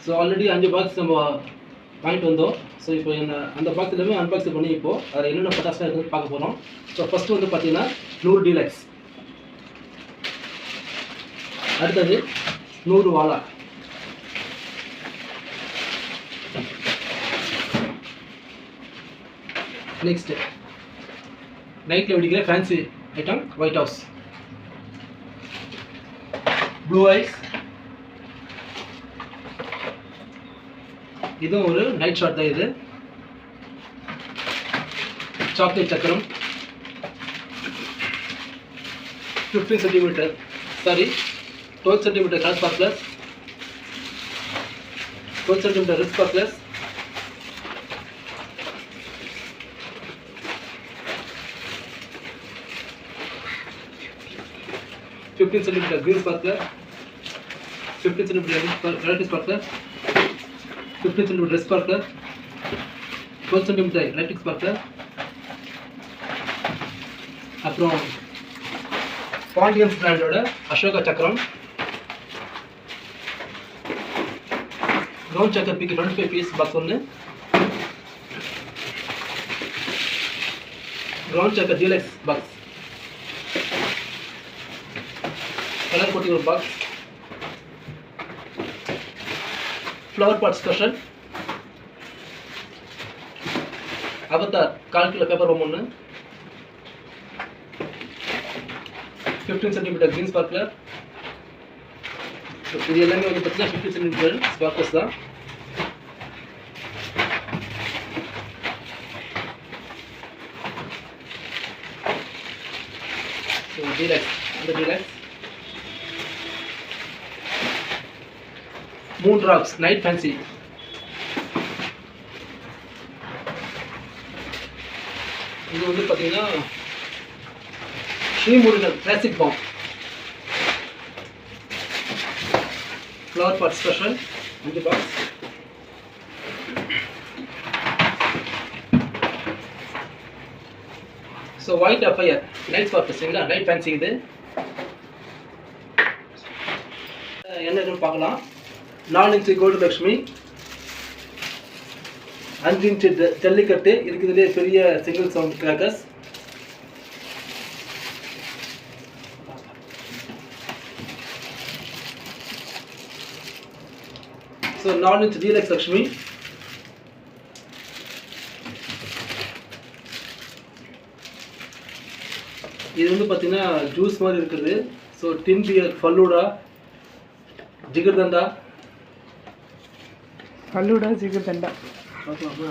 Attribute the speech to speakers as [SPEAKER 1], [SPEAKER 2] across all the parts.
[SPEAKER 1] So already 5 box நம்ம வாங்கிட்டு வந்தோம். ஸோ இப்போ அந்த பாக்ஸ் எல்லாமே அன்பாக்ஸ் பண்ணி இப்போது அதில் என்னென்ன பட்டாசுலாம் இருக்குன்னு பார்க்க போகிறோம். ஸோ ஃபஸ்ட்டு வந்து பார்த்தீங்கன்னா 100 டீலக்ஸ், அடுத்தது 100 வாலா, நெக்ஸ்ட்டு நைட்டில் வெடிக்கிற fancy item white house, blue eyes, இதுவும் ஒரு நைட் ஷாட் தான். இது சாக்லேட் சக்கரம் 15 centimetre, sorry 12 centimetre colour sparklers, 12 centimetre red sparklers, 15 centimetre green sparkler, 15 centimetre red sparkler, 15 centimetre red sparkler, 12 centimetre electric sparkler, அப்புறம் பாண்டியன்ஸ் பிராண்டோட அசோகா சக்கரம், ரவுண்ட் சக்கர் பிக்கு 25 பீஸ் பாக்ஸ் ஒன்று, ரவுண்ட் சக்கர் டீலக்ஸ் பாக்ஸ், கலர் கோட்டிங் ஒரு பாக்ஸ், ஃப்ளவர் பாட் ஸ்பெஷல், அவதார் 1/4 kilo paper ரோம் ஒன்று, 15 சென்டிமீட்டர் green sparkler. இது எல்லாமே வந்து பார்த்தீங்கன்னா 15 சென்டிமீட்டர் ஸ்பார்க்லர்ஸ் தான். ஸோ டீலக்ஸ், அந்த டீலக்ஸ் 3 ராக்ஸ் நைட் ஃபேன்சி, இது வந்து பார்த்தீங்கன்னா Sri Murugan classic bomb, flower pot special 5 box, so white affair night ஸ்பார்க்லர்ஸ்ங்களா, நைட் ஃபேன்சி. இது என்ன இருக்குன்னு பார்க்கலாம். 4 inch gold Lakshmi, 5 inch Jallikattu, இருக்கிறதுலே பெரிய single sound crackers, so 4 inch deluxe Lakshmi, இது வந்து பார்த்தீங்கன்னா ஜூஸ் மாதிரி இருக்குது. So tin beer falooda, jigarthanda,
[SPEAKER 2] falooda jigarthanda
[SPEAKER 1] பார்க்கலாமா?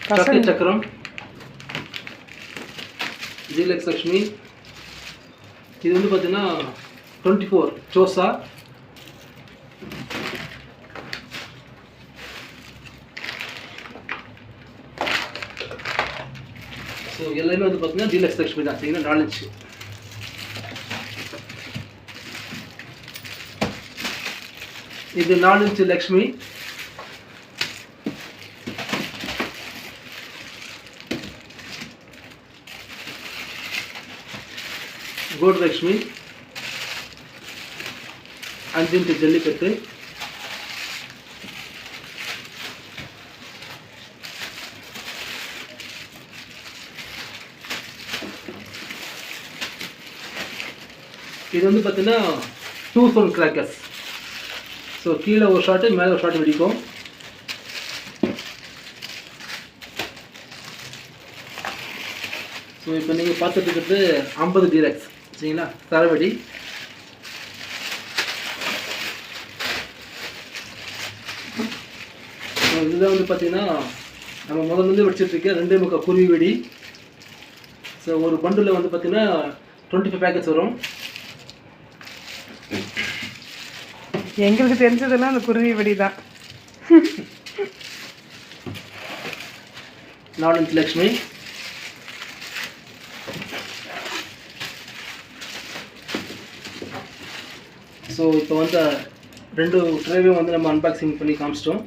[SPEAKER 1] சாக்லேட் சக்கரம், டீலக்ஸ் லக்ஷ்மி, இது வந்து பார்த்தீங்கன்னா 24 சோசா, ஸோ எல்லாமே வந்து பார்த்தீங்கன்னா டீலக்ஸ் லக்ஷ்மி தான். சரிங்களா, 4 இன்ச்சு. இது 4 inch Lakshmi, gold Lakshmi, 5 inch Jallikattu, இது வந்து பார்த்தீங்கன்னா 2 சவுண்ட் கிராக்கர்ஸ். ஸோ கீழே ஒரு ஷாட்டு, மேலே ஒரு ஷாட் வெடிக்கும். ஸோ இப்போ நீங்கள் பார்த்துட்டு இருக்கிறது 50 டீலக்ஸ். சரிங்களா, தரவெடி. இதுதான் வந்து பார்த்தீங்கன்னா நம்ம முதல்ல வெடிச்சிட்ருக்க 2.25 குருவி வெடி. ஸோ ஒரு பண்டில் வந்து பார்த்தீங்கன்னா 25 பேக்கெட்ஸ் வரும்.
[SPEAKER 2] எங்களுக்கு தெரிஞ்சதெல்லாம் அந்த குருவி வெடி தான்.
[SPEAKER 1] 4 இன்ச் லக்ஷ்மி, ஸோ இப்போ வந்து 2 ட்ரேவையும் வந்து நம்ம அன்பாக்சிங் பண்ணி காமிச்சிட்டோம்.